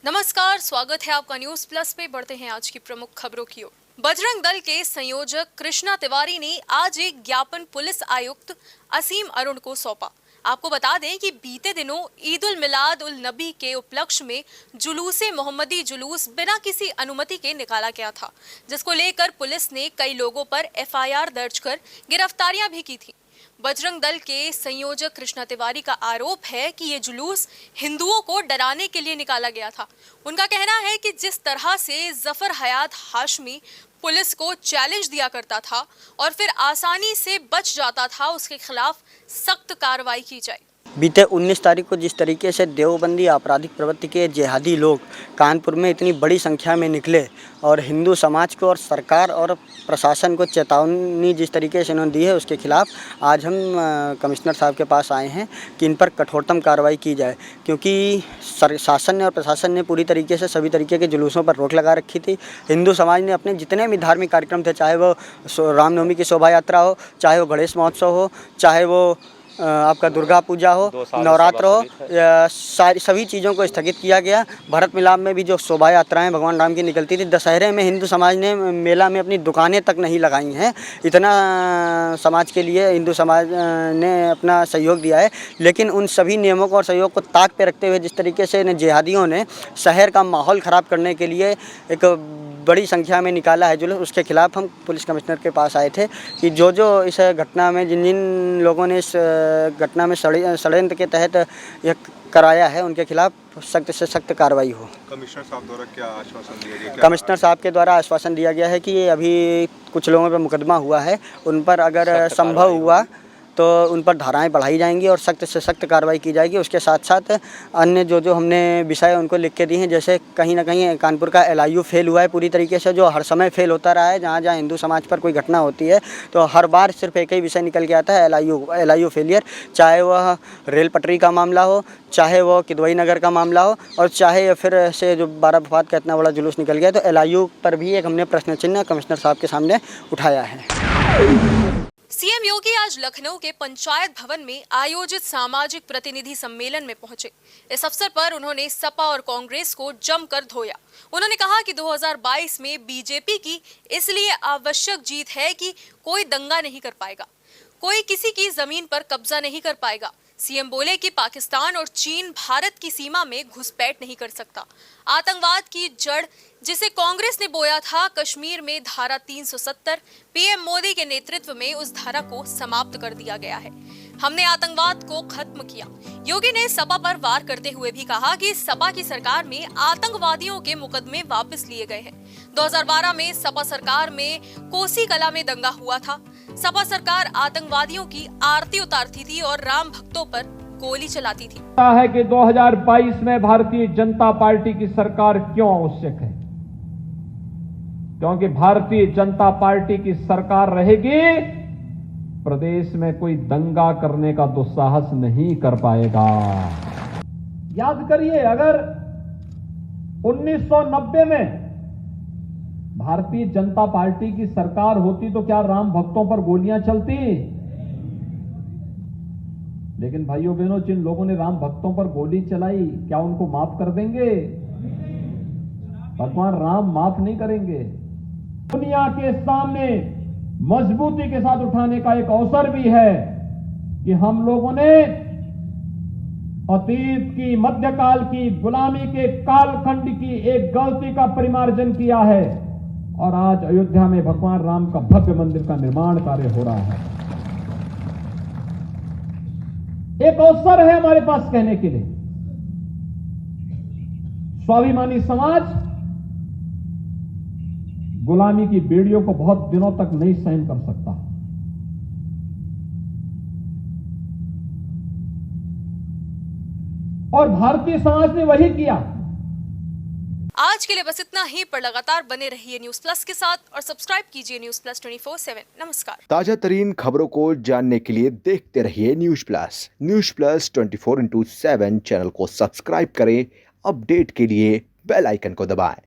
नमस्कार, स्वागत है आपका न्यूज प्लस पे। बढ़ते हैं आज की प्रमुख खबरों की ओर। बजरंग दल के संयोजक कृष्णा तिवारी ने आज एक ज्ञापन पुलिस आयुक्त असीम अरुण को सौंपा। आपको बता दें कि बीते दिनों ईद उल मिलाद उल नबी के उपलक्ष्य में जुलूसे मोहम्मदी जुलूस बिना किसी अनुमति के निकाला गया था, जिसको लेकर पुलिस ने कई लोगों पर एफआईआर दर्ज कर गिरफ्तारियां भी की थी। बजरंग दल के संयोजक कृष्णा तिवारी का आरोप है कि ये जुलूस हिंदुओं को डराने के लिए निकाला गया था। उनका कहना है कि जिस तरह से जफर हयात हाशमी पुलिस को चैलेंज दिया करता था और फिर आसानी से बच जाता था, उसके खिलाफ सख्त कार्रवाई की जाए। बीते 19 तारीख को जिस तरीके से देवबंदी आपराधिक प्रवृत्ति के जिहादी लोग कानपुर में इतनी बड़ी संख्या में निकले और हिंदू समाज को और सरकार और प्रशासन को चेतावनी जिस तरीके से इन्होंने दी है, उसके खिलाफ आज हम कमिश्नर साहब के पास आए हैं कि इन पर कठोरतम कार्रवाई की जाए, क्योंकि शासन ने और प्रशासन ने पूरी तरीके से सभी तरीके के जुलूसों पर रोक लगा रखी थी। हिंदू समाज ने अपने जितने भी धार्मिक कार्यक्रम थे, चाहे वो रामनवमी की शोभा यात्रा हो, चाहे वो गणेश महोत्सव हो, चाहे वो आपका दुर्गा पूजा हो, नवरात्र हो, सभी चीज़ों को स्थगित किया गया। भरत मिलाप में भी जो शोभा यात्राएँ भगवान राम की निकलती थी, दशहरे में हिंदू समाज ने मेला में अपनी दुकानें तक नहीं लगाई हैं। इतना समाज के लिए हिंदू समाज ने अपना सहयोग दिया है, लेकिन उन सभी नियमों को और सहयोग को ताक पे रखते हुए जिस तरीके से इन जिहादियों ने शहर का माहौल ख़राब करने के लिए एक बड़ी संख्या में निकाला है जुलूस, उसके खिलाफ हम पुलिस कमिश्नर के पास आए थे कि जो इस घटना में जिन जिन लोगों ने इस घटना में षड्यंत्र के तहत यह कराया है, उनके खिलाफ सख्त से सख्त कार्रवाई हो। कमिश्नर साहब द्वारा क्या आश्वासन दिया गया? कमिश्नर साहब के द्वारा आश्वासन दिया गया है कि अभी कुछ लोगों पर मुकदमा हुआ है, उन पर अगर संभव हुआ तो उन पर धाराएं बढ़ाई जाएंगी और सख्त से सख्त कार्रवाई की जाएगी। उसके साथ साथ अन्य जो हमने विषय उनको लिख के दिए हैं, जैसे कहीं ना कहीं कानपुर का एलआईयू फेल हुआ है पूरी तरीके से, जो हर समय फेल होता रहा है। जहाँ जहाँ हिंदू समाज पर कोई घटना होती है तो हर बार सिर्फ एक ही विषय निकल के आता है, एलआईयू फेलियर। चाहे वह रेल पटरी का मामला हो, चाहे वो किदवई नगर का मामला हो, और चाहे फिर से जो 12 वफात का इतना बड़ा जुलूस निकल गया, तो एलआईयू पर भी एक हमने प्रश्न चिन्ह कमिश्नर साहब के सामने उठाया है। सीएम योगी आज लखनऊ के पंचायत भवन में आयोजित सामाजिक प्रतिनिधि सम्मेलन में पहुंचे। इस अवसर पर उन्होंने सपा और कांग्रेस को जमकर धोया। उन्होंने कहा कि 2022 में बीजेपी की इसलिए आवश्यक जीत है कि कोई दंगा नहीं कर पाएगा, कोई किसी की जमीन पर कब्जा नहीं कर पाएगा। सीएम बोले कि पाकिस्तान और चीन भारत की सीमा में घुसपैठ नहीं कर सकता। आतंकवाद की जड़ जिसे कांग्रेस ने बोया था कश्मीर में धारा 370, पीएम मोदी के नेतृत्व में उस धारा को समाप्त कर दिया गया है। हमने आतंकवाद को खत्म किया। योगी ने सपा पर वार करते हुए भी कहा कि सपा की सरकार में आतंकवादियों के मुकदमे वापस लिए गए हैं। 2012 में सपा सरकार में कोसी कला में दंगा हुआ था। सपा सरकार आतंकवादियों की आरती उतारती थी और राम भक्तों पर गोली चलाती थी। है कि 2022 में भारतीय जनता पार्टी की सरकार क्यों आवश्यक है? क्योंकि भारतीय जनता पार्टी की सरकार रहेगी, प्रदेश में कोई दंगा करने का दुस्साहस नहीं कर पाएगा। याद करिए, अगर 1990 में भारतीय जनता पार्टी की सरकार होती तो क्या राम भक्तों पर गोलियां चलती? लेकिन भाइयों बहनों, जिन लोगों ने राम भक्तों पर गोली चलाई, क्या उनको माफ कर देंगे? भगवान राम माफ नहीं करेंगे। दुनिया के सामने मजबूती के साथ उठाने का एक अवसर भी है कि हम लोगों ने अतीत की, मध्यकाल की, गुलामी के कालखंड की एक गलती का परिमार्जन किया है और आज अयोध्या में भगवान राम का भव्य मंदिर का निर्माण कार्य हो रहा है। एक अवसर है हमारे पास कहने के लिए, स्वाभिमानी समाज गुलामी की बेड़ियों को बहुत दिनों तक नहीं सहन कर सकता। और भारतीय समाज ने वही किया। आज के लिए बस इतना ही, पर लगातार बने रहिए न्यूज प्लस के साथ और सब्सक्राइब कीजिए न्यूज प्लस 24/7। नमस्कार। ताजा तरीन खबरों को जानने के लिए देखते रहिए न्यूज प्लस 24/7 चैनल को सब्सक्राइब करें। अपडेट के लिए बेल आइकन को दबाएं।